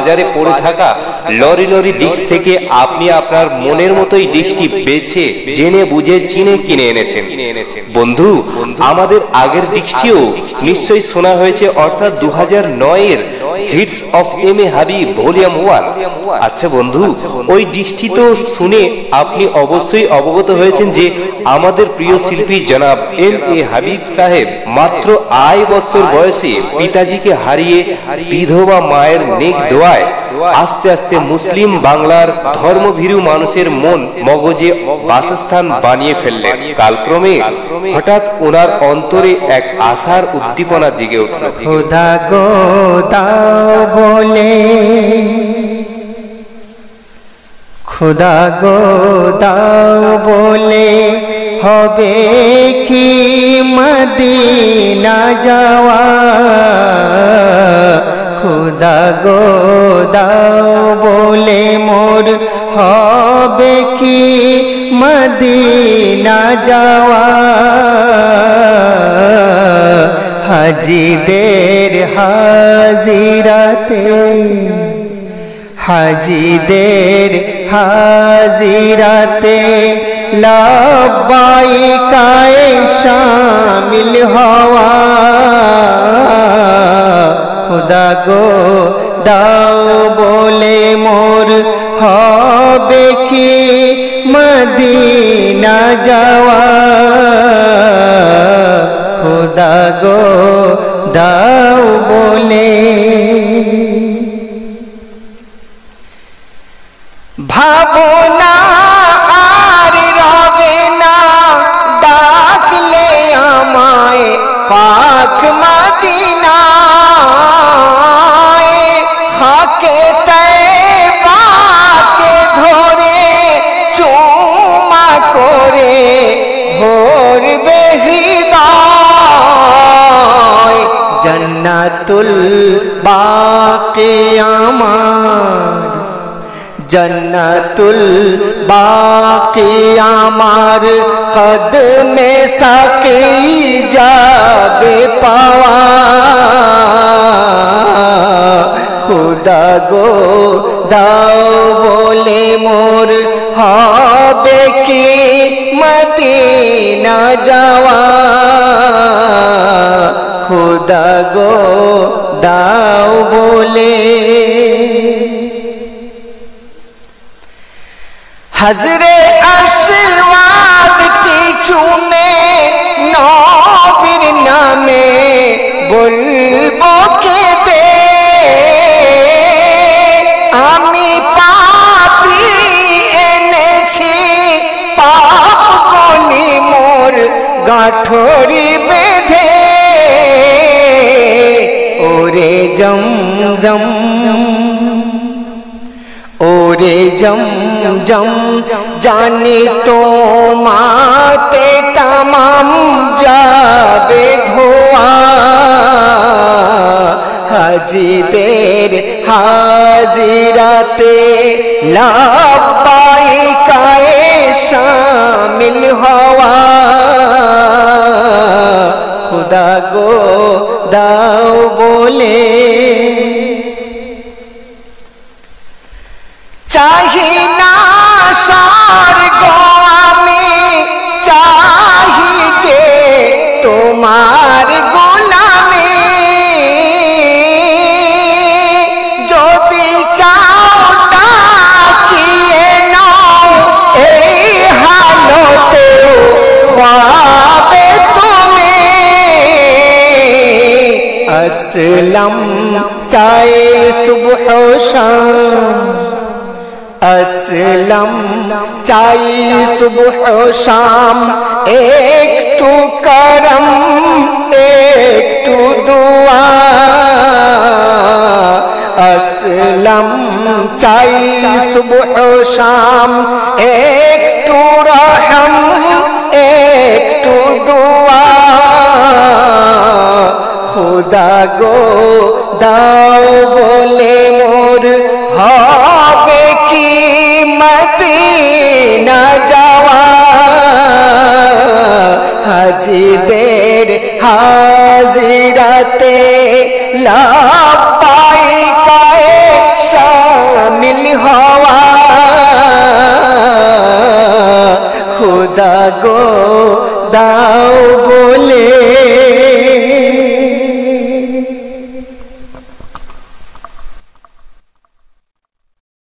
বাজারে পড়ে থাকা লরি লরি ডিস্ক থেকে আপনি আপনার মনের মতোই ডিস্কটি বেছে জেনে বুঝে চিনে কিনে এনেছেন। বন্ধু, আমাদের আগের ডিস্কটিও নিশ্চয়ই শোনা হয়েছে, অর্থাৎ 2009 hits of M A Habib volume 1। আচ্ছা বন্ধু, ওই ডিস্কটি তো শুনে আপনি অবশ্যই অবগত হয়েছেন যে আমাদের প্রিয় শিল্পী জনাব এম এ হাবিব সাহেব মাত্র 8 বছর বয়সে পিতাজিকে হারিয়ে বিধবা মায়ের নেক দোয়ায় আস্তে আস্তে মুসলিম বাংলার ধর্মভীরু মানুষের মন মগজে বাসস্থান বানিয়ে ফেললেন। কালক্রমে হঠাৎ ওনার অন্তরে এক আশার উদ্দীপনা জেগে উঠল। খোদা গো দাও বলে, খোদা গো দাও বলে হবে কি মদিনা যাওয়া। খোদা গো দাও বলে মোর হবে কি মদিনা যাওয়া। হাজিদের হাজিরাতে, হাজিদের হাজিরাতে লাব্বাইকায়ে শামিল হওয়া। খোদা গো দাও বলে মোর হবে কি মদিনা যাওয়া। খোদা গো দাও বলে। ভাবনা আর রবে না ডাকলে আমায় পাক মদিনায়। হাকে তয়বাকে ধরে চুমা করে ভরবে হৃদয়। জান্নাতুল বাকি আমার, জন্নতুল বাকি আমার কদমে সাকি যাবে পাওয়া। খোদা গো দাও বলে মোর হবে কি মদিনা যাওয়া। খোদা গো দাও বলে। হজরে আসওয়াদটি চুমে নবীর নামে বলবো কেঁদে। আমি পাপী এনেছি পাপ বলি মোর গাঁঠরি বেঁধে। ওরে জমজম, ওরে জমজম জানি তোমাতে তামাম যাবে ধোয়া। হাজিদের হাজিরাতে লাব্বাইকায়ে শামিল হওয়া। খোদা গো দাও বলে। চাহি না স্বর্গ আমি চাহি যে তোমার গোলামি। যদি চাও ডাকিয়ে নাও এই হালতেও পাবে তুমি। আসলাম চাই সুবহ শাম, আসলাম চাই সুবহ শাম একটু করম একটু দুয়া। আসলাম চাই সুবহ শাম একটু রহম একটু দুয়া। খোদা গো দাও বলে